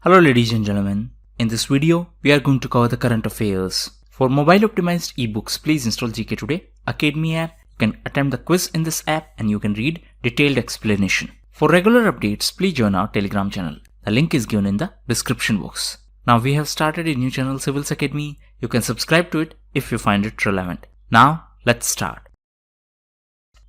Hello ladies and gentlemen, in this video we are going to cover the current affairs. For mobile optimized ebooks, please install GKToday Academy app. You can attempt the quiz in this app and you can read detailed explanation. For regular updates, please join our Telegram channel. The link is given in the description box. Now we have started a new channel, Civils Academy. You can subscribe to it if you find it relevant. Now let's start.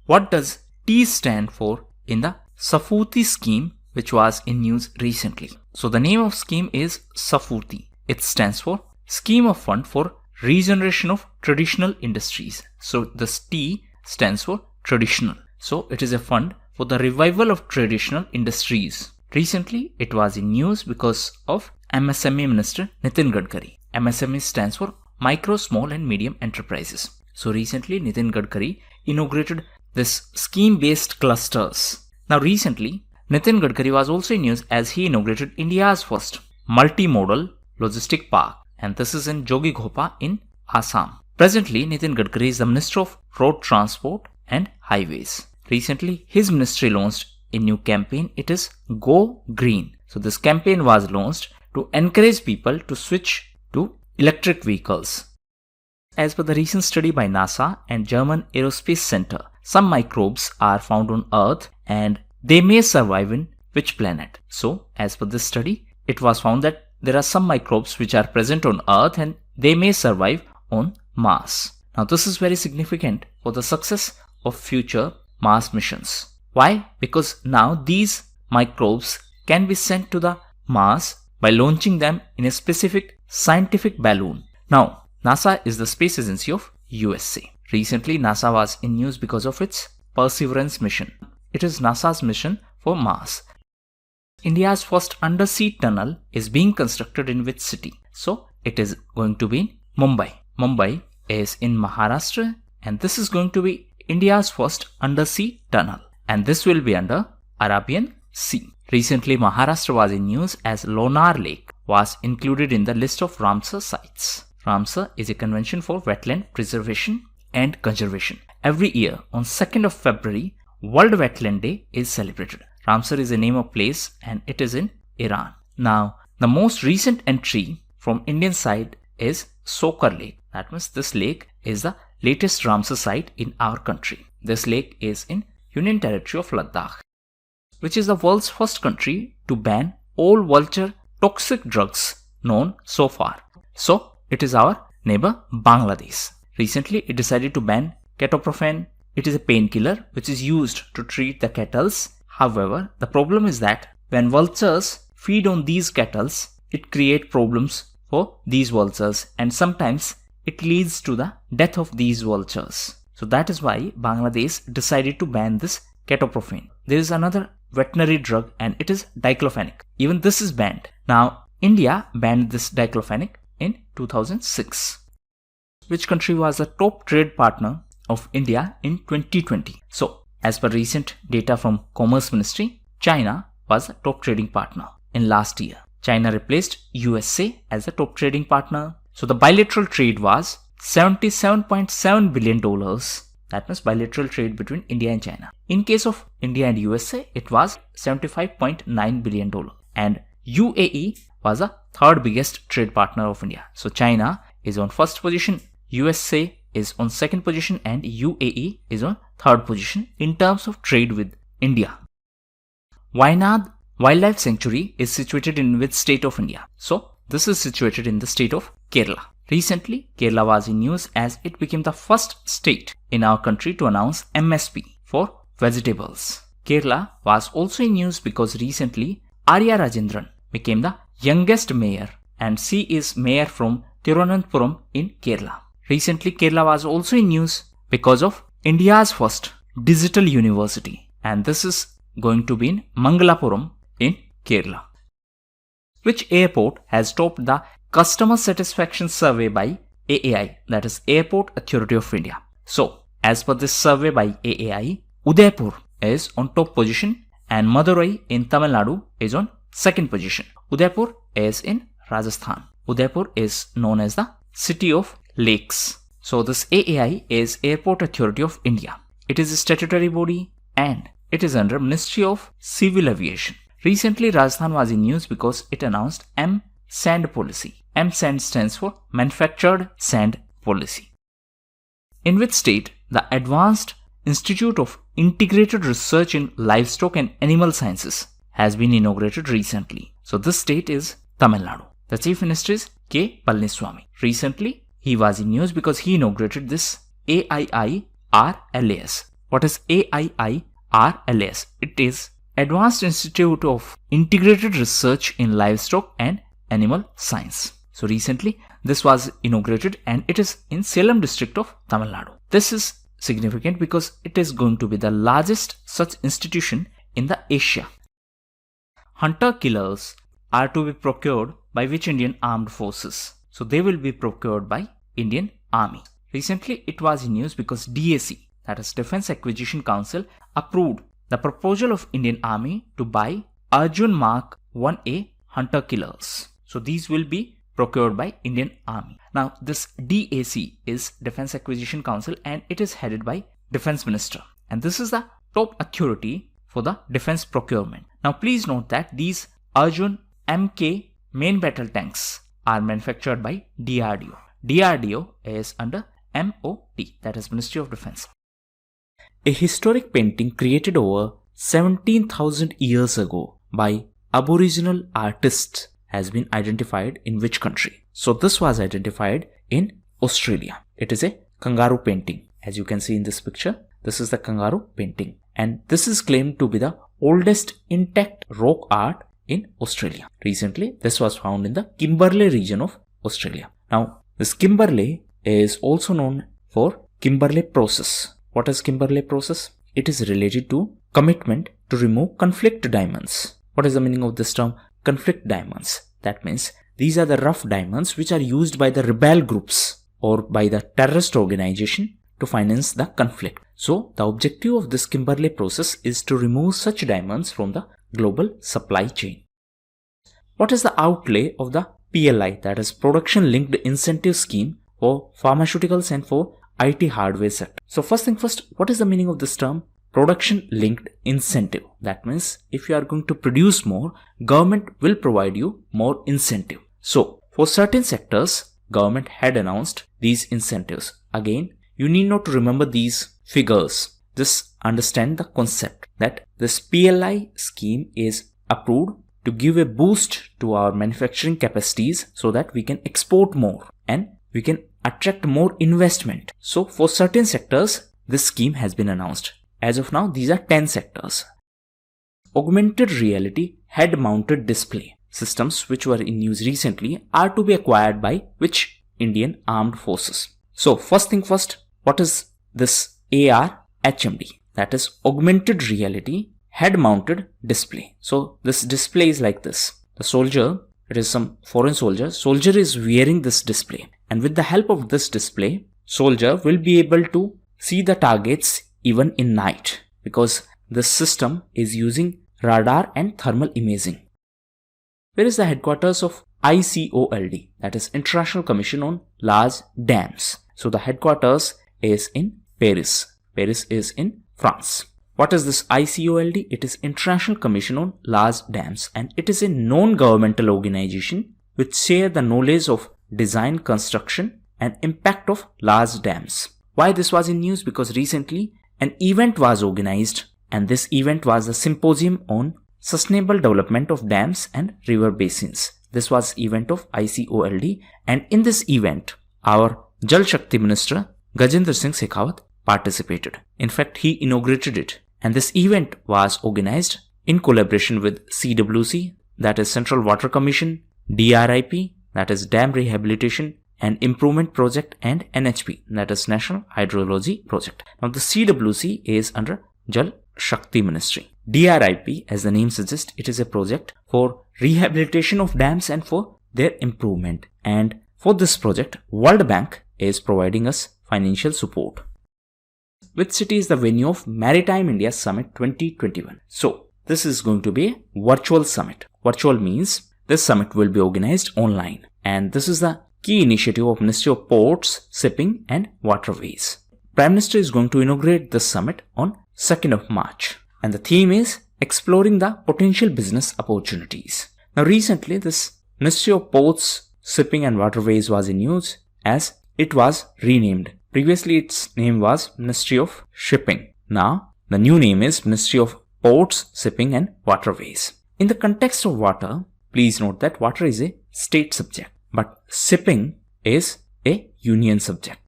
What does T stand for in the Safuti Scheme, which was in news recently? So the name of scheme is Safuti. It stands for Scheme of Fund for Regeneration of Traditional Industries. So this T stands for traditional. So it is a fund for the revival of traditional industries. Recently it was in news because of MSME Minister Nitin Gadkari. MSME stands for Micro, Small and Medium Enterprises. So recently Nitin Gadkari inaugurated this scheme-based clusters. Now recently Nitin Gadkari was also in news as he inaugurated India's first multimodal logistic park, and this is in Jogighopa in Assam. Presently, Nitin Gadkari is the Minister of Road Transport and Highways. Recently, his ministry launched a new campaign. It is Go Green. So this campaign was launched to encourage people to switch to electric vehicles. As per the recent study by NASA and German Aerospace Center, some microbes are found on Earth and they may survive in which planet? So, as per this study, it was found that there are some microbes which are present on Earth and they may survive on Mars. Now, this is very significant for the success of future Mars missions. Why? Because now these microbes can be sent to the Mars by launching them in a specific scientific balloon. Now, NASA is the space agency of USA. Recently, NASA was in news because of its Perseverance mission. It is NASA's mission for Mars. India's first undersea tunnel is being constructed in which city? So it is going to be in Mumbai. Mumbai is in Maharashtra and this is going to be India's first undersea tunnel, and this will be under Arabian Sea. Recently Maharashtra was in news as Lonar Lake was included in the list of Ramsar sites. Ramsar is a convention for wetland preservation and conservation. Every year on 2nd of February, World Wetland Day is celebrated. Ramsar is a name of place and it is in Iran. Now, the most recent entry from Indian side is Sokar Lake. That means this lake is the latest Ramsar site in our country. This lake is in Union Territory of Ladakh, which is the world's first country to ban all vulture toxic drugs known so far. So, it is our neighbor Bangladesh. Recently, it decided to ban ketoprofen. It is a painkiller which is used to treat the kettles. However, the problem is that when vultures feed on these kettles, it creates problems for these vultures and sometimes it leads to the death of these vultures. So that is why Bangladesh decided to ban this ketoprofen. There is another veterinary drug and it is diclofenac. Even this is banned. Now, India banned this diclofenac in 2006. Which country was the top trade partner of India in 2020? So, as per recent data from Commerce Ministry, China was a top trading partner in last year. China replaced USA as the top trading partner. So, the bilateral trade was $77.7 billion. That means bilateral trade between India and China. In case of India and USA, it was $75.9 billion. And UAE was the third biggest trade partner of India. So, China is on first position, USA is on second position and UAE is on third position in terms of trade with India. Wayanad Wildlife Sanctuary is situated in which state of India? So this is situated in the state of Kerala. Recently, Kerala was in news as it became the first state in our country to announce MSP for vegetables. Kerala was also in news because recently Arya Rajendran became the youngest mayor and she is mayor from Tirunelveli in Kerala. Recently, Kerala was also in news because of India's first digital university, and this is going to be in Mangalapuram in Kerala. Which airport has topped the customer satisfaction survey by AAI, that is Airport Authority of India? So, as per this survey by AAI, Udaipur is on top position and Madurai in Tamil Nadu is on second position. Udaipur is in Rajasthan. Udaipur is known as the city of lakes. So this AAI is Airport Authority of India. It is a statutory body and it is under Ministry of Civil Aviation. Recently, Rajasthan was in news because it announced M-Sand policy. M-Sand stands for Manufactured Sand Policy. In which state, the Advanced Institute of Integrated Research in Livestock and Animal Sciences has been inaugurated recently. So this state is Tamil Nadu. The Chief Minister is K. Palniswamy. Recently, he was in news because he inaugurated this AIIRLAS. What is AIIRLAS? It is Advanced Institute of Integrated Research in Livestock and Animal Science. So recently, this was inaugurated and it is in Salem district of Tamil Nadu. This is significant because it is going to be the largest such institution in the Asia. Hunter killers are to be procured by which Indian armed forces? So they will be procured by Indian Army. Recently, it was in news because DAC, that is Defense Acquisition Council, approved the proposal of Indian Army to buy Arjun Mark 1A hunter killers. So these will be procured by Indian Army. Now this DAC is Defense Acquisition Council and it is headed by Defense Minister. And this is the top authority for the defense procurement. Now please note that these Arjun MK main battle tanks are manufactured by DRDO. DRDO is under MOD, that is Ministry of Defense. A historic painting created over 17,000 years ago by Aboriginal artists has been identified in which country? So this was identified in Australia. It is a kangaroo painting. As you can see in this picture, this is the kangaroo painting. And this is claimed to be the oldest intact rock art in Australia. Recently, this was found in the Kimberley region of Australia. Now, this Kimberley is also known for Kimberley process. What is Kimberley process? It is related to commitment to remove conflict diamonds. What is the meaning of this term? Conflict diamonds. That means these are the rough diamonds which are used by the rebel groups or by the terrorist organization to finance the conflict. So the objective of this Kimberley process is to remove such diamonds from the global supply chain. What is the outlay of the PLI, that is Production Linked Incentive Scheme for pharmaceuticals and for IT hardware sector? So first thing first, what is the meaning of this term? Production linked incentive. That means if you are going to produce more, government will provide you more incentive. So for certain sectors, government had announced these incentives. Again, you need not to remember these figures. Just understand the concept that this PLI scheme is approved to give a boost to our manufacturing capacities so that we can export more and we can attract more investment. So for certain sectors, this scheme has been announced. As of now, these are 10 sectors. Augmented reality head-mounted display systems which were in news recently are to be acquired by which Indian armed forces? So first thing first, what is this ARHMD? That is augmented reality head-mounted display. So this display is like this. The soldier, it is some foreign soldier is wearing this display, and with the help of this display, soldier will be able to see the targets even in night because this system is using radar and thermal imaging. Where is the headquarters of ICOLD? That is International Commission on Large Dams. So the headquarters is in Paris. Paris is in France. What is this ICOLD? It is International Commission on Large Dams, and it is a non-governmental organization which share the knowledge of design, construction and impact of large dams. Why this was in news? Because recently an event was organized, and this event was a symposium on sustainable development of dams and river basins. This was event of ICOLD, and in this event our Jal Shakti Minister Gajendra Singh Shekhawat participated. In fact, he inaugurated it, and this event was organized in collaboration with CWC, that is Central Water Commission, DRIP, that is Dam Rehabilitation and Improvement Project, and NHP, that is National Hydrology Project. Now the CWC is under Jal Shakti Ministry. DRIP, as the name suggests, it is a project for rehabilitation of dams and for their improvement. And for this project, World Bank is providing us financial support. Which city is the venue of Maritime India Summit 2021? So this is going to be a virtual summit. Virtual means this summit will be organized online, and this is the key initiative of Ministry of Ports, Shipping and Waterways. Prime Minister is going to inaugurate this summit on 2nd of March, and the theme is exploring the potential business opportunities. Now recently this Ministry of Ports, Shipping and Waterways was in news as it was renamed. Previously its name was Ministry of Shipping. Now the new name is Ministry of Ports, Shipping and Waterways. In the context of water, please note that water is a state subject, but shipping is a union subject.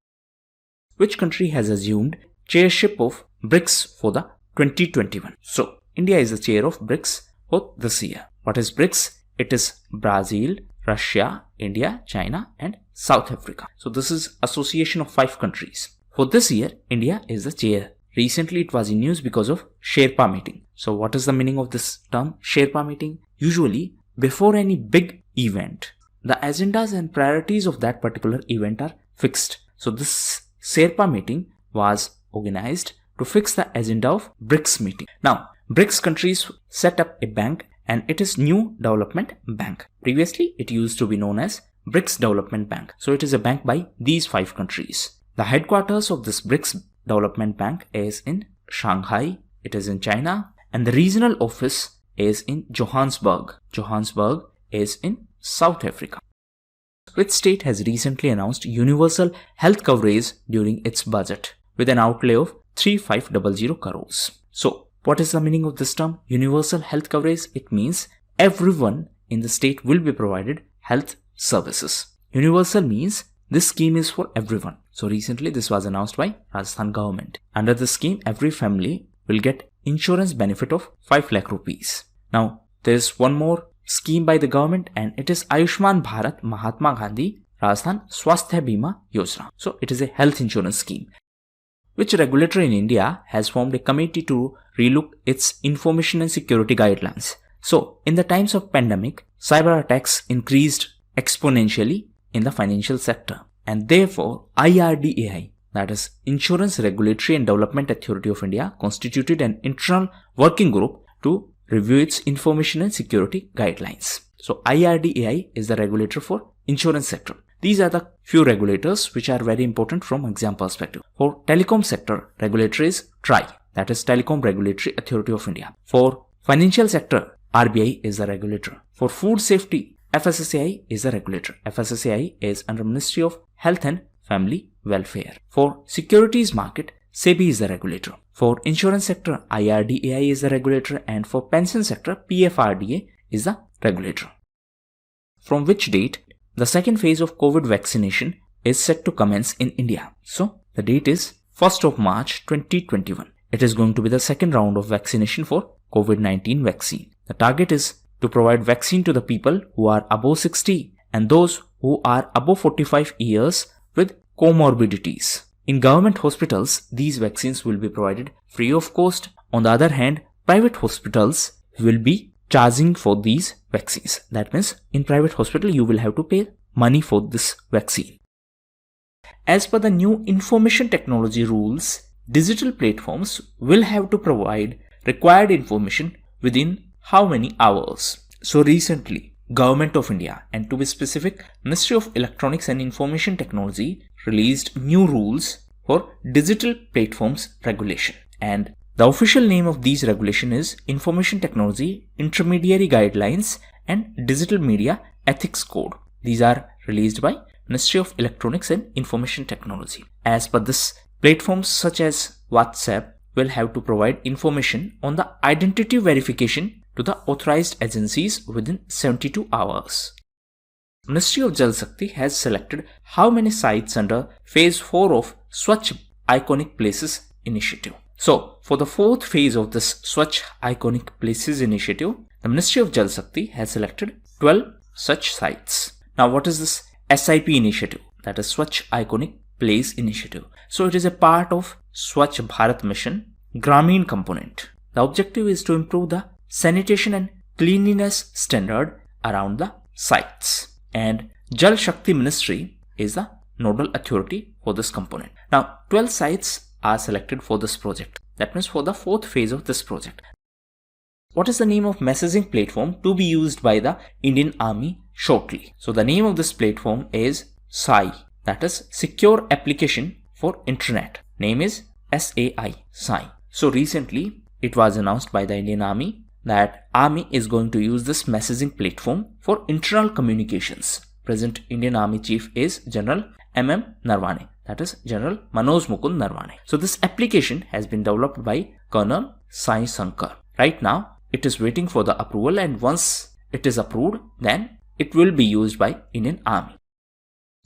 Which country has assumed chairship of BRICS for the 2021? So India is the chair of BRICS for this year. What is BRICS? It is Brazil, Russia, India, China and South Africa. So this is association of 5 countries. For this year, India is the chair. Recently it was in news because of Sherpa meeting. So what is the meaning of this term Sherpa meeting? Usually before any big event, the agendas and priorities of that particular event are fixed. So this Sherpa meeting was organized to fix the agenda of BRICS meeting. Now BRICS countries set up a bank and it is New Development Bank. Previously it used to be known as BRICS Development Bank. So it is a bank by these 5 countries. The headquarters of this BRICS Development Bank is in Shanghai. It is in China and the regional office is in Johannesburg. Johannesburg is in South Africa. Which state has recently announced universal health coverage during its budget with an outlay of 3500 crores. So what is the meaning of this term universal health coverage? It means everyone in the state will be provided health services. Universal means this scheme is for everyone. So recently this was announced by Rajasthan government. Under this scheme, every family will get insurance benefit of 5 lakh rupees. Now there is one more scheme by the government and it is Ayushman Bharat Mahatma Gandhi Rajasthan Swasthya Bima Yojana. So it is a health insurance scheme. Which regulator in India has formed a committee to relook its information and security guidelines. So in the times of pandemic, cyber attacks increased exponentially in the financial sector and therefore IRDAI, that is Insurance Regulatory and Development Authority of India, constituted an internal working group to review its information and security guidelines. So IRDAI is the regulator for insurance sector. These are the few regulators which are very important from exam perspective. For telecom sector, regulator is TRAI, that is Telecom Regulatory Authority of India. For financial sector, RBI is the regulator. For food safety, FSSAI is the regulator. FSSAI is under Ministry of Health and Family Welfare. For securities market, SEBI is the regulator. For insurance sector, IRDAI is the regulator, and for pension sector, PFRDA is the regulator. From which date the second phase of COVID vaccination is set to commence in India? So the date is 1st of March 2021. It is going to be the second round of vaccination for COVID-19 vaccine. The target is to provide vaccine to the people who are above 60 and those who are above 45 years with comorbidities. In government hospitals, these vaccines will be provided free of cost. On the other hand, private hospitals will be charging for these vaccines. That means in private hospital, you will have to pay money for this vaccine. As per the new information technology rules, digital platforms will have to provide required information within how many hours? So recently, Government of India, and to be specific, Ministry of Electronics and Information Technology released new rules for digital platforms regulation. And the official name of these regulation is Information Technology Intermediary Guidelines and Digital Media Ethics Code. These are released by Ministry of Electronics and Information Technology. As per this, platforms such as WhatsApp will have to provide information on the identity verification to the authorized agencies within 72 hours. Ministry of Jal Shakti has selected how many sites under phase 4 of Swachh Iconic Places initiative. So for the 4th phase of this Swachh Iconic Places initiative, the Ministry of Jal Shakti has selected 12 such sites. Now what is this SIP initiative? That is Swachh Iconic Place initiative. So it is a part of Swachh Bharat Mission Grameen component. The objective is to improve the sanitation and cleanliness standard around the sites, and Jal Shakti Ministry is the nodal authority for this component. Now 12 sites are selected for this project. That means for the 4th phase of this project. What is the name of messaging platform to be used by the Indian Army shortly? So the name of this platform is SAI, that is Secure Application for Internet. Name is SAI, SAI. So recently it was announced by the Indian Army that Army is going to use this messaging platform for internal communications. Present Indian Army Chief is General Narawane, that is General Manoj Mukund Narawane. So this application has been developed by Colonel Sai Sankar. Right now it is waiting for the approval, and once it is approved, then it will be used by Indian Army.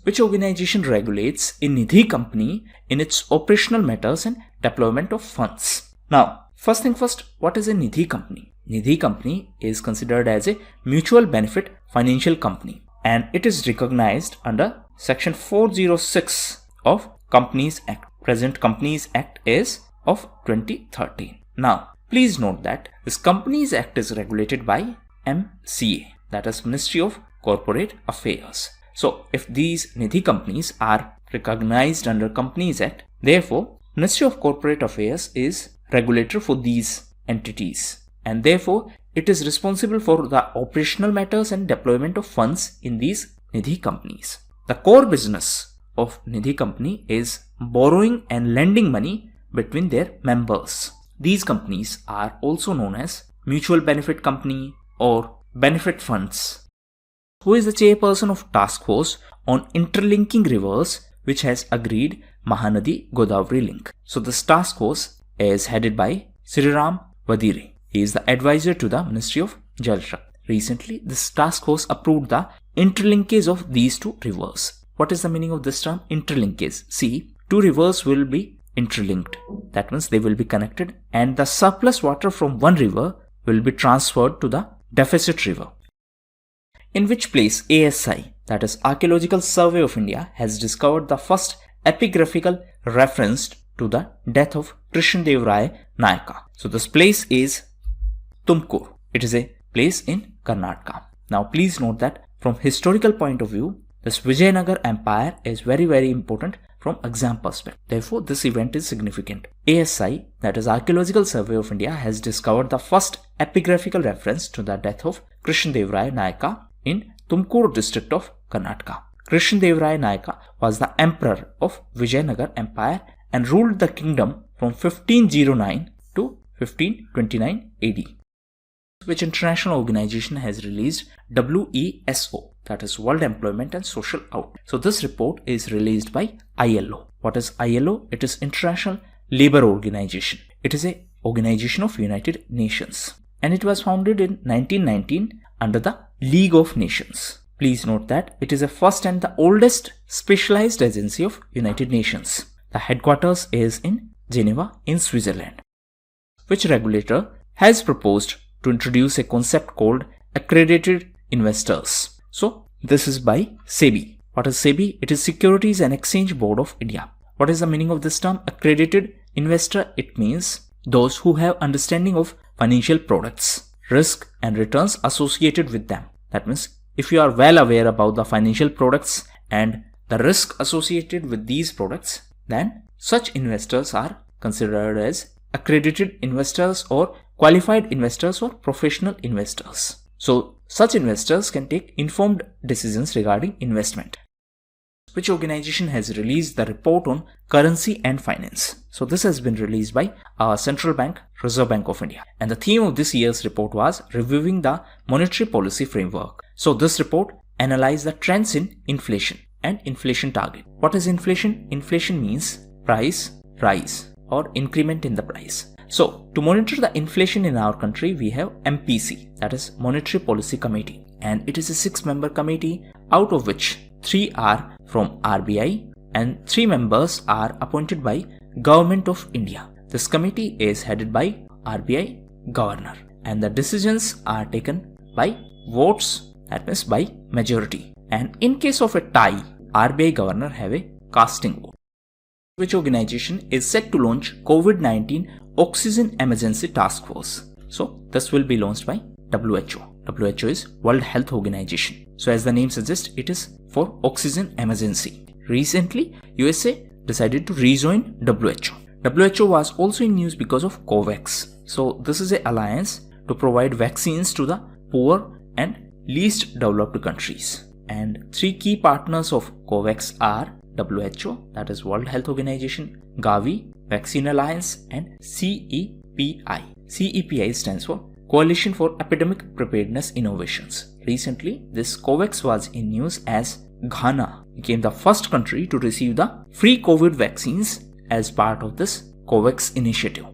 Which organization regulates a Nidhi company in its operational matters and deployment of funds? Now, first thing first, what is a Nidhi company? Nidhi company is considered as a mutual benefit financial company, and it is recognized under Section 406 of Companies Act. Present Companies Act is of 2013. Now, please note that this Companies Act is regulated by MCA, that is Ministry of Corporate Affairs. So, if these Nidhi companies are recognized under Companies Act, therefore, Ministry of Corporate Affairs is regulator for these entities, and therefore, it is responsible for the operational matters and deployment of funds in these Nidhi companies. The core business of Nidhi company is borrowing and lending money between their members. These companies are also known as mutual benefit company or benefit funds. Who is the chairperson of task force on interlinking rivers, which has agreed Mahanadi Godavari link? So this task force is headed by Sriram Vadire. He is the advisor to the Ministry of Jal Shakti. Recently, this task force approved the interlinkage of these two rivers. What is the meaning of this term interlinkage? See, two rivers will be interlinked. That means they will be connected, and the surplus water from one river will be transferred to the deficit river. In which place ASI, that is Archaeological Survey of India, has discovered the first epigraphical reference to the death of Krishna Nayaka. So this place is Tumkur. It is a place in Karnataka. Now please note that from historical point of view, this Vijayanagar Empire is very important from exam perspective. Therefore, this event is significant. ASI, that is Archaeological Survey of India, has discovered the first epigraphical reference to the death of Krishna Nayaka in Tumkur district of Karnataka. Krishna Nayaka was the emperor of Vijayanagar Empire and ruled the kingdom from 1509 to 1529 AD. Which international organization has released WESO, that is World Employment and Social Outlook. So this report is released by ILO. What is ILO? It is International Labour Organization. It is a organization of United Nations, and it was founded in 1919 under the League of Nations. Please note that it is the first and the oldest specialized agency of United Nations. The headquarters is in Geneva in Switzerland. Which regulator has proposed to introduce a concept called Accredited Investors? So this is by SEBI. What is SEBI? It is Securities and Exchange Board of India. What is the meaning of this term accredited investor? It means those who have understanding of financial products, risk and returns associated with them. That means if you are well aware about the financial products and the risk associated with these products, then such investors are considered as accredited investors or qualified investors or professional investors. So such investors can take informed decisions regarding investment. Which organization has released the report on currency and finance? So this has been released by our central bank, Reserve Bank of India. And the theme of this year's report was reviewing the monetary policy framework. So this report analyzed the trends in inflation and inflation target. What is inflation? Inflation means price rise or increment in the price. So to monitor the inflation in our country, we have MPC, that is Monetary Policy Committee, and it is a 6-member committee, out of which 3 are from RBI and 3 members are appointed by Government of India. This committee is headed by RBI Governor, and the decisions are taken by votes, that means by majority. And in case of a tie, RBI Governor have a casting vote. Which organization is set to launch COVID-19 Oxygen Emergency Task Force? So this will be launched by WHO. WHO is World Health Organization. So as the name suggests, it is for oxygen emergency. Recently, USA decided to rejoin WHO. WHO was also in news because of COVAX. So this is an alliance to provide vaccines to the poor and least developed countries. And 3 key partners of COVAX are WHO, that is World Health Organization, Gavi, Vaccine Alliance, and CEPI. CEPI stands for Coalition for Epidemic Preparedness Innovations. Recently, this COVAX was in news as Ghana became the first country to receive the free COVID vaccines as part of this COVAX initiative.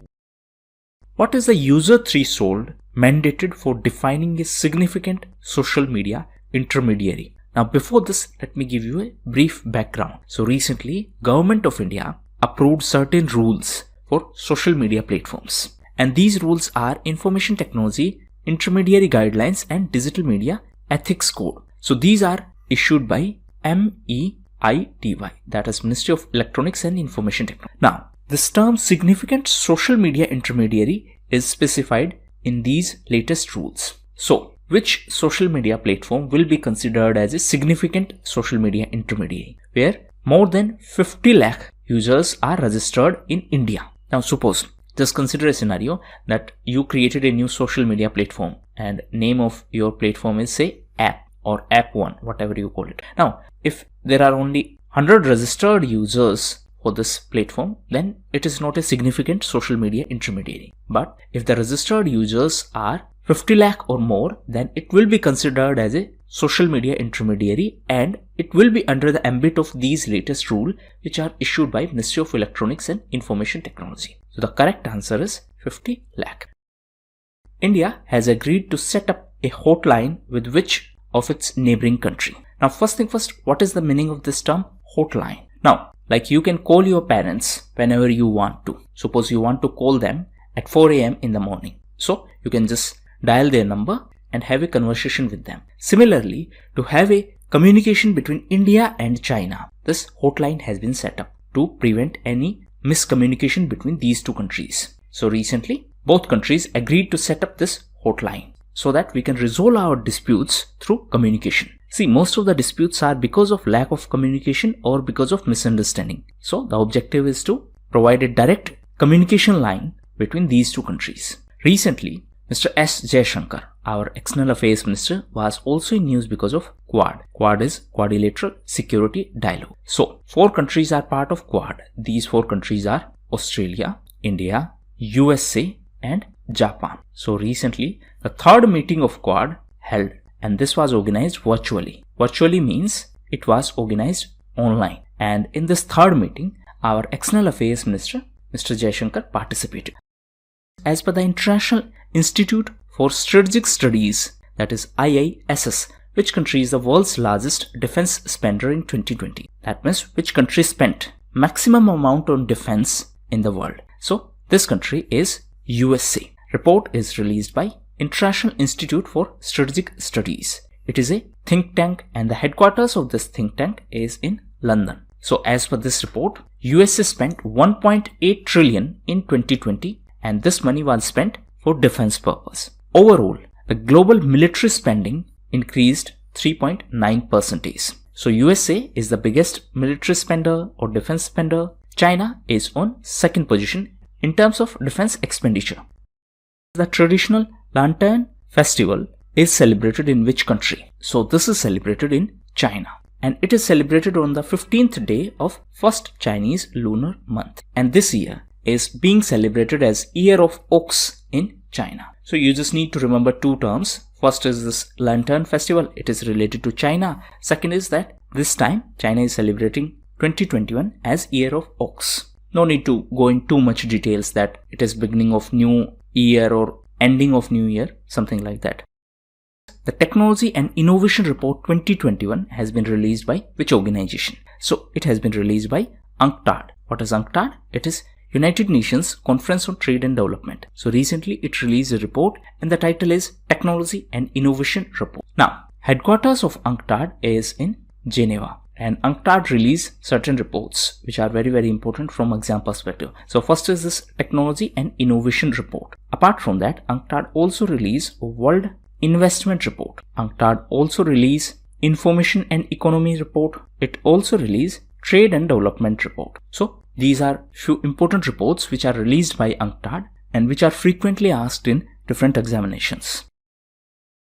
What is the user threshold mandated for defining a significant social media intermediary? Now before this, let me give you a brief background. So recently, Government of India approved certain rules for social media platforms. And these rules are Information Technology Intermediary Guidelines and Digital Media Ethics Code. So these are issued by MEITY, that is Ministry of Electronics and Information Technology. Now, this term significant social media intermediary is specified in these latest rules. So, which social media platform will be considered as a significant social media intermediary, where more than 50 lakh users are registered in India. Now, suppose, just consider a scenario that you created a new social media platform and name of your platform is say app or app1, whatever you call it. Now, if there are only 100 registered users for this platform, then it is not a significant social media intermediary. But if the registered users are 50 lakh or more, then it will be considered as a social media intermediary and it will be under the ambit of these latest rules which are issued by Ministry of Electronics and Information Technology. So the correct answer is 50 lakh. India has agreed to set up a hotline with which of its neighboring country. Now first thing first, what is the meaning of this term hotline? Now, like you can call your parents whenever you want to. Suppose you want to call them at 4 a.m. in the morning. So you can just dial their number and have a conversation with them. Similarly, to have a communication between India and China, this hotline has been set up to prevent any miscommunication between these two countries. So recently, both countries agreed to set up this hotline so that we can resolve our disputes through communication. See, most of the disputes are because of lack of communication or because of misunderstanding. So the objective is to provide a direct communication line between these two countries. Recently, Mr. S. Jaishankar, our External Affairs Minister, was also in news because of Quad. Quad is Quadrilateral Security Dialogue. So, 4 countries are part of Quad. These 4 countries are Australia, India, USA and Japan. So recently, the 3rd meeting of Quad held and this was organized virtually. Virtually means it was organized online. And in this 3rd meeting, our External Affairs Minister, Mr. Jaishankar, participated. As per the International Institute for Strategic Studies, that is IISS, which country is the world's largest defense spender in 2020? That means which country spent maximum amount on defense in the world. So this country is USA. Report is released by International Institute for Strategic Studies. It is a think tank and the headquarters of this think tank is in London. So as per this report, USA spent 1.8 trillion in 2020 and this money was spent for defense purpose. Overall, the global military spending increased 3.9%. So USA is the biggest military spender or defense spender. China is on 2nd position in terms of defense expenditure. The traditional Lantern Festival is celebrated in which country? So this is celebrated in China and it is celebrated on the 15th day of 1st Chinese lunar month. And this year is being celebrated as Year of Ox in China. So you just need to remember 2 terms. First is this Lantern Festival. It is related to China. Second is that this time China is celebrating 2021 as Year of Ox. No need to go in too much details that it is beginning of new year or ending of new year, something like that. The Technology and Innovation Report 2021 has been released by which organization? So it has been released by UNCTAD. What is UNCTAD? It is United Nations Conference on Trade and Development. So recently it released a report and the title is Technology and Innovation Report. Now, headquarters of UNCTAD is in Geneva and UNCTAD release certain reports which are very important from exam perspective. So first is this Technology and Innovation Report. Apart from that, UNCTAD also release World Investment Report. UNCTAD also release Information and Economy Report. It also release Trade and Development Report. So these are few important reports which are released by UNCTAD and which are frequently asked in different examinations.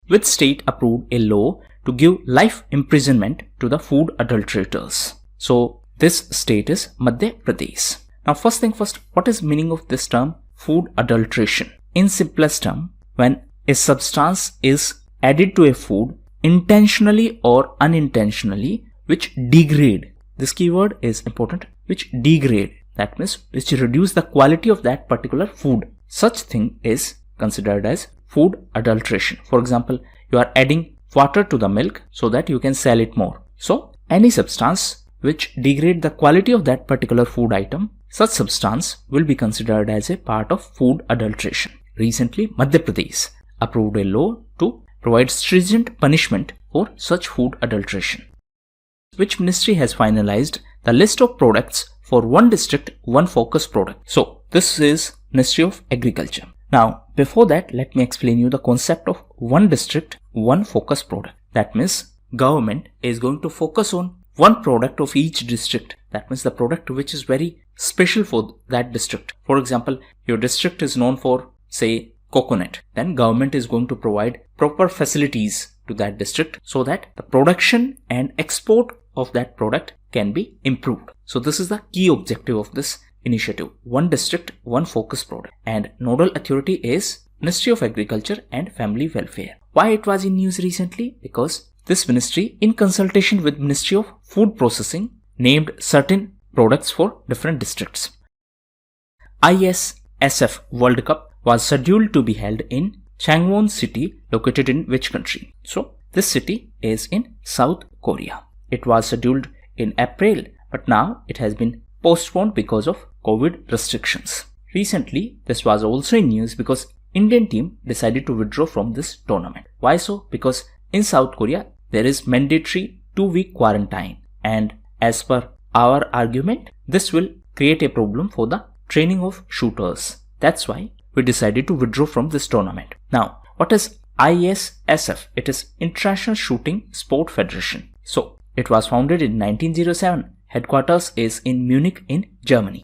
Which state approved a law to give life imprisonment to the food adulterators? So this state is Madhya Pradesh. Now first thing first, what is meaning of this term food adulteration? in simplest term, when a substance is added to a food intentionally or unintentionally which degrade. This keyword is important, which degrade. That means which reduce the quality of that particular food. Such thing is considered as food adulteration. For example, you are adding water to the milk so that you can sell it more. So any substance which degrade the quality of that particular food item, such substance will be considered as a part of food adulteration. Recently, Madhya Pradesh approved a law to provide stringent punishment for such food adulteration. Which ministry has finalized the list of products for one district, one focus product? So this is Ministry of Agriculture. Now before that, let me explain you the concept of one district, one focus product. That means government is going to focus on one product of each district. That means the product which is very special for that district. For example, your district is known for, say, coconut. Then government is going to provide proper facilities to that district so that the production and export of that product can be improved. So this is the key objective of this initiative. One district, one focus product. And nodal authority is Ministry of Agriculture and Family Welfare. Why it was in news recently? Because this ministry, in consultation with Ministry of Food Processing, named certain products for different districts. ISSF World Cup was scheduled to be held in Changwon city, located in which country? So this city is in South Korea. It was scheduled in April, but now it has been postponed because of COVID restrictions. Recently, this was also in news because Indian team decided to withdraw from this tournament. Why so? Because in South Korea, there is mandatory 2-week quarantine, and as per our argument, this will create a problem for the training of shooters. That's why we decided to withdraw from this tournament. Now, what is ISSF? It is International Shooting Sport Federation. So, it was founded in 1907. Headquarters is in Munich in Germany.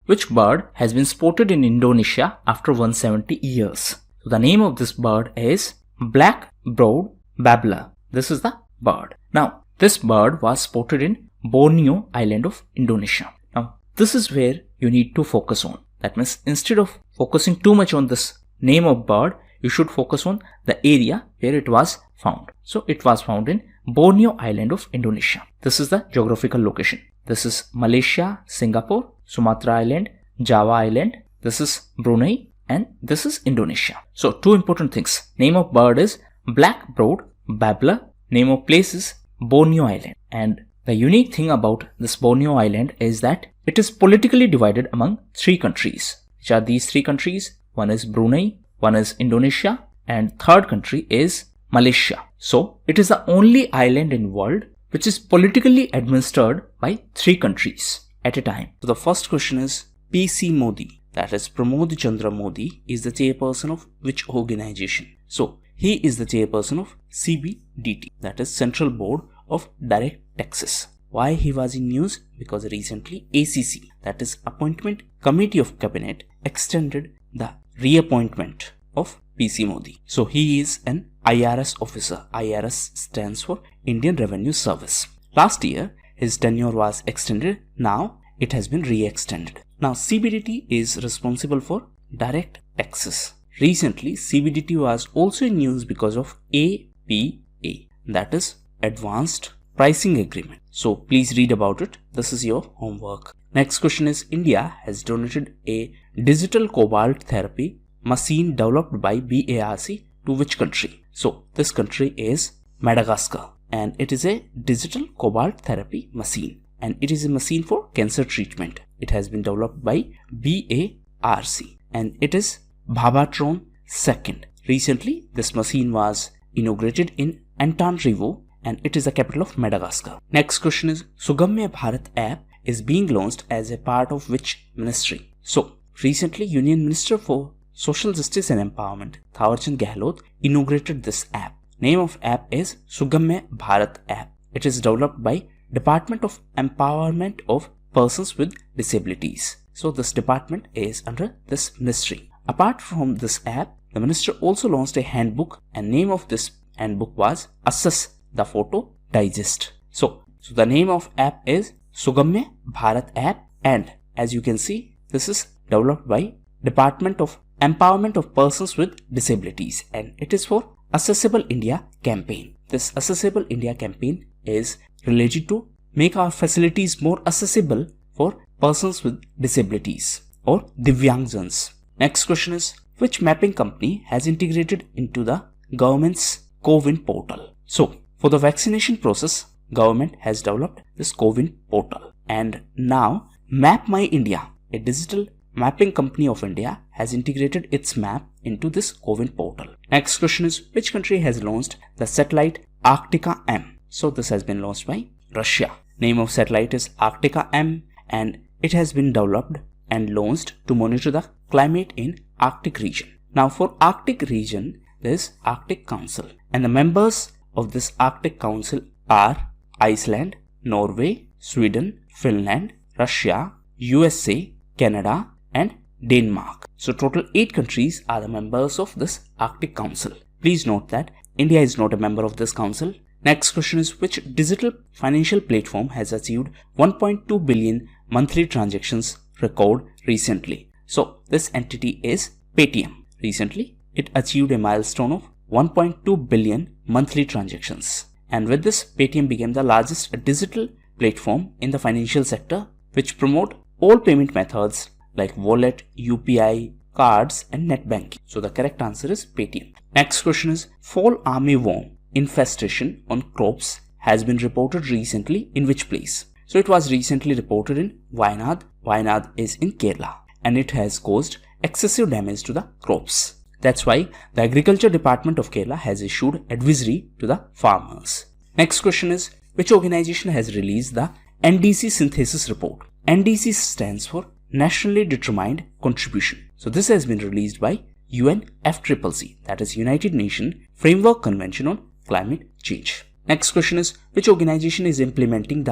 Which bird has been spotted in Indonesia after 170 years? So, the name of this bird is black-browed babbler. This is the bird. Now, this bird was spotted in Borneo island of Indonesia. Now, this is where you need to focus on. That means instead of focusing too much on this name of bird, you should focus on the area where it was found. So it was found in Borneo island of Indonesia. This is the geographical location. This is Malaysia, Singapore, Sumatra island, Java island. This is Brunei, and this is Indonesia. So two important things. Name of bird is black-browed babbler. Name of place is Borneo island. And the unique thing about this Borneo island is that it is politically divided among 3 countries. Which are these 3 countries? One is Brunei, one is Indonesia, and third country is Malaysia. So it is the only island in world which is politically administered by 3 countries at a time. So the first question is PC Modi, that is Pramod Chandra Modi, is the chairperson of which organization? So he is the chairperson of CBDT, that is Central Board of Direct Taxes. Why he was in news? Because recently ACC, that is Appointment Committee of Cabinet, extended the reappointment of PC Modi. So he is an IRS officer. IRS stands for Indian Revenue Service. Last year his tenure was extended. Now it has been re-extended. Now CBDT is responsible for direct taxes. Recently CBDT was also in news because of APA, that is Advanced Pricing Agreement. So please read about it. This is your homework. Next question is India has donated a digital cobalt therapy machine developed by BARC to which country? So this country is Madagascar, and it is a digital cobalt therapy machine, and it is a machine for cancer treatment. It has been developed by BARC, and it is Bhabatron 2nd. Recently this machine was inaugurated in Antananarivo, and it is the capital of Madagascar. Next question is Sugamya Bharat app is being launched as a part of which ministry? So recently Union Minister for Social Justice and Empowerment Thawarchand Gehlot inaugurated this app. Name of app is Sugamya Bharat app. It is developed by Department of Empowerment of Persons with Disabilities. So this department is under this ministry. Apart from this app, the minister also launched a handbook, and name of this handbook was Assess the Photo Digest. So the name of app is Sugamya Bharat app, and as you can see, this is developed by Department of empowerment of persons with disabilities, and it is for Accessible India campaign. This Accessible India campaign is related to make our facilities more accessible for persons with disabilities or Divyangjans. Next question is, which mapping company has integrated into the government's CoWIN portal? So, for the vaccination process, government has developed this CoWIN portal, and now Map My India, a digital mapping company of India, has integrated its map into this CoWIN portal. Next question is, which country has launched the satellite Arctica M? So this has been launched by Russia. Name of satellite is Arctica M, and it has been developed and launched to monitor the climate in Arctic region. Now for Arctic region, there is Arctic Council, and the members of this Arctic Council are Iceland, Norway, Sweden, Finland, Russia, USA, Canada, and Denmark. So total 8 countries are the members of this Arctic Council. Please note that India is not a member of this council. Next question is, which digital financial platform has achieved 1.2 billion monthly transactions record recently? So this entity is Paytm. Recently, it achieved a milestone of 1.2 billion monthly transactions. And with this, Paytm became the largest digital platform in the financial sector, which promote all payment methods like wallet, UPI, cards, and net banking. So the correct answer is Paytm. Next question is, fall armyworm infestation on crops has been reported recently in which place? So it was recently reported in Wayanad. Wayanad is in Kerala, and it has caused excessive damage to the crops. That's why the Agriculture Department of Kerala has issued advisory to the farmers. Next question is, which organization has released the NDC synthesis report? NDC stands for Nationally Determined Contribution. So this has been released by UNFCCC, that is United Nations Framework Convention on Climate Change. Next question is, which organization is the implementing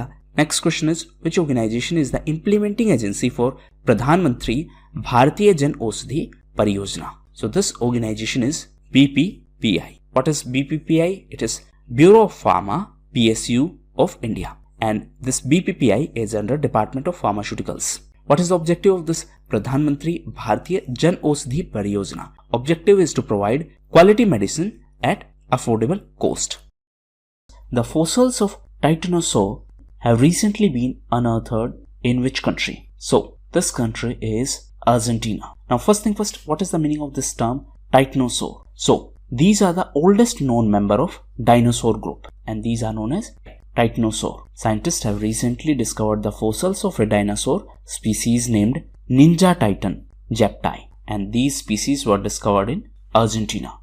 agency for Pradhan Mantri Bharatiya Jan Aushadhi Pariyojana? So this organization is BPPI. What is BPPI? It is Bureau of Pharma PSU of India, and this BPPI is under Department of Pharmaceuticals. What is the objective of this Pradhan Mantri Bharatiya Jan Aushadhi Pariyojana? Objective is to provide quality medicine at affordable cost. The fossils of Titanosaur have recently been unearthed in which country? So this country is Argentina. Now first thing first, what is the meaning of this term Titanosaur? So these are the oldest known member of dinosaur group, and these are known as Titanosaur. Scientists have recently discovered the fossils of a dinosaur species named Ninja Titan Japtai, and these species were discovered in Argentina.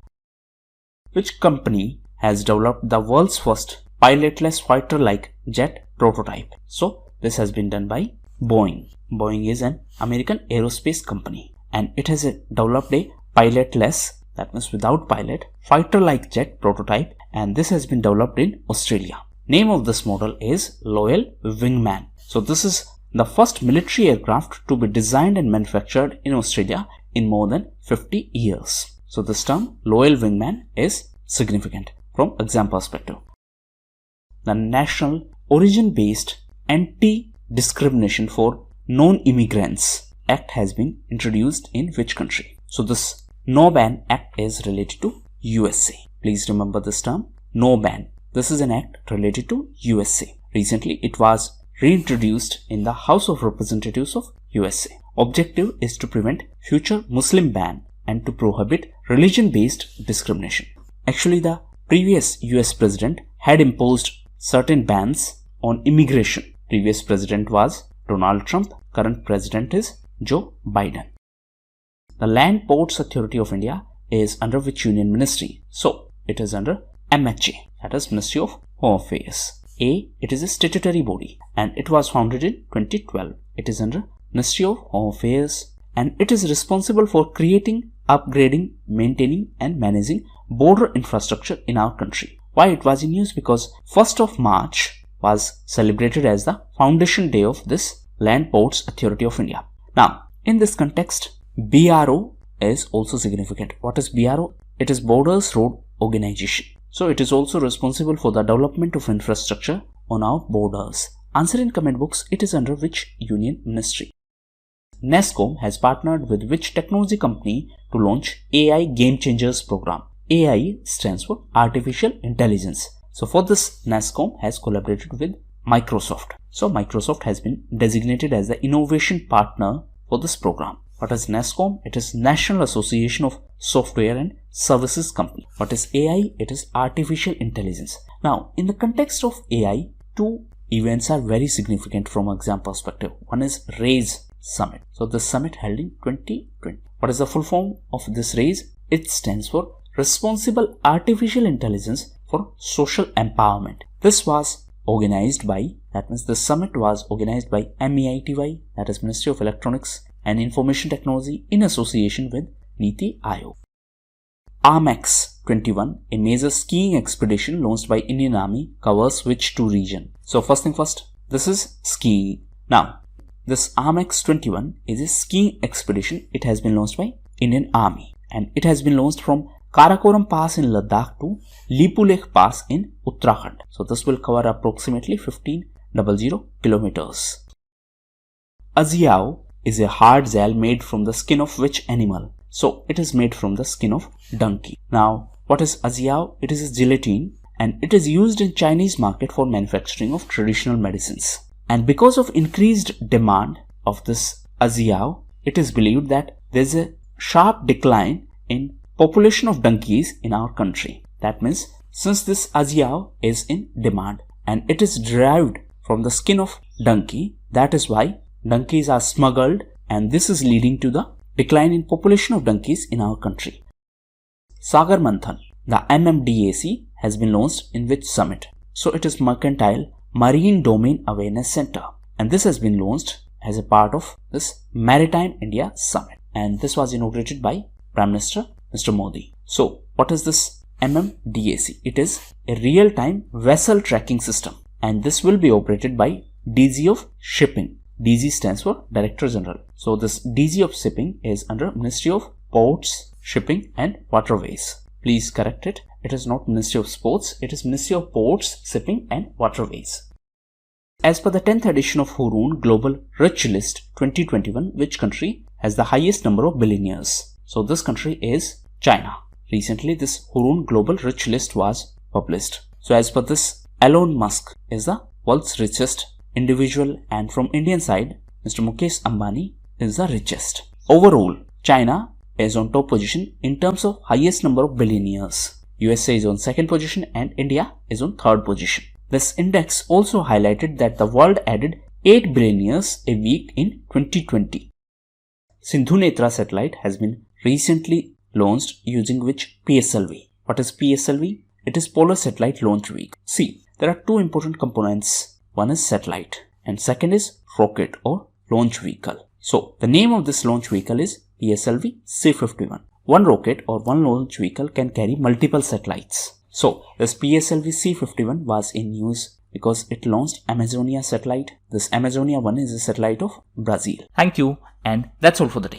Which company has developed the world's first pilotless fighter-like jet prototype? So this has been done by Boeing. Boeing is an American aerospace company, and it has developed a pilotless, that means without pilot, fighter-like jet prototype, and this has been developed in Australia. Name of this model is Loyal Wingman. So this is the first military aircraft to be designed and manufactured in Australia in more than 50 years. So this term Loyal Wingman is significant from exam perspective. The National Origin-Based Anti-Discrimination for Non-Immigrants Act has been introduced in which country? So this No Ban Act is related to USA. Please remember this term, No Ban. This is an act related to USA. Recently, it was reintroduced in the House of Representatives of USA. Objective is to prevent future Muslim ban and to prohibit religion-based discrimination. Actually, the previous US president had imposed certain bans on immigration. Previous president was Donald Trump. Current president is Joe Biden. The Land Ports Authority of India is under which union ministry? So it is under MHA, that is Ministry of Home Affairs. It is a statutory body, and it was founded in 2012. It is under Ministry of Home Affairs, and it is responsible for creating, upgrading, maintaining, and managing border infrastructure in our country. Why it was in news? Because 1st of March was celebrated as the foundation day of this Land Ports Authority of India. Now, in this context, BRO is also significant. What is BRO? It is Borders Road Organization. So it is also responsible for the development of infrastructure on our borders. Answer in comment box, it is under which union ministry? NASSCOM has partnered with which technology company to launch AI Game Changers program? AI stands for Artificial Intelligence. So for this, NASSCOM has collaborated with Microsoft. So Microsoft has been designated as the innovation partner for this program. What is NASSCOM? It is National Association of Software and Services Company. What is AI? It is Artificial Intelligence. Now, in the context of AI, two events are very significant from an exam perspective. One is RAISE Summit. So this summit held in 2020. What is the full form of this RAISE? It stands for Responsible Artificial Intelligence for Social Empowerment. This was organized by, that means the summit was organized by MEITY, that is Ministry of Electronics and Information Technology, in association with Niti Aayog. ARMX 21, a major skiing expedition launched by Indian Army, covers which two regions? So first thing first, this is skiing. Now, this ARMX 21 is a skiing expedition. It has been launched by Indian Army and it has been launched from Karakoram Pass in Ladakh to Lipulekh Pass in Uttarakhand. So this will cover approximately 1500 kilometers. Ajiyah is a hard gel made from the skin of which animal? So it is made from the skin of donkey. Now what is Ajiyah? It is a gelatin and it is used in Chinese market for manufacturing of traditional medicines. And because of increased demand of this Ajiyah, it is believed that there is a sharp decline in population of donkeys in our country. That means since this Ajiyah is in demand and it is derived from the skin of donkey, that is why donkeys are smuggled and this is leading to the decline in population of donkeys in our country. Sagar Manthan, the MMDAC, has been launched in which summit? So it is Mercantile Marine Domain Awareness Center and this has been launched as a part of this Maritime India Summit and this was inaugurated by Prime Minister Mr. Modi. So what is this MMDAC? It is a real-time vessel tracking system and this will be operated by DG of Shipping. DG stands for Director General. So this DG of Shipping is under Ministry of Ports, Shipping and Waterways. Please correct it. It is not Ministry of Sports. It is Ministry of Ports, Shipping and Waterways. As per the 10th edition of Hurun Global Rich List 2021, which country has the highest number of billionaires? So this country is China. Recently this Hurun Global Rich List was published. So as per this, Elon Musk is the world's richest individual and from Indian side, Mr. Mukesh Ambani is the richest. Overall, China is on top position in terms of highest number of billionaires. USA is on second position and India is on third position. This index also highlighted that the world added 8 billionaires a week in 2020. Sindhunetra satellite has been recently launched using which PSLV? What is PSLV? It is Polar Satellite Launch Vehicle. See, there are two important components. One is satellite and second is rocket or launch vehicle. So the name of this launch vehicle is PSLV C-51. One rocket or one launch vehicle can carry multiple satellites. So this PSLV C-51 was in use because it launched Amazonia satellite. This Amazonia one is a satellite of Brazil. Thank you and that's all for the day.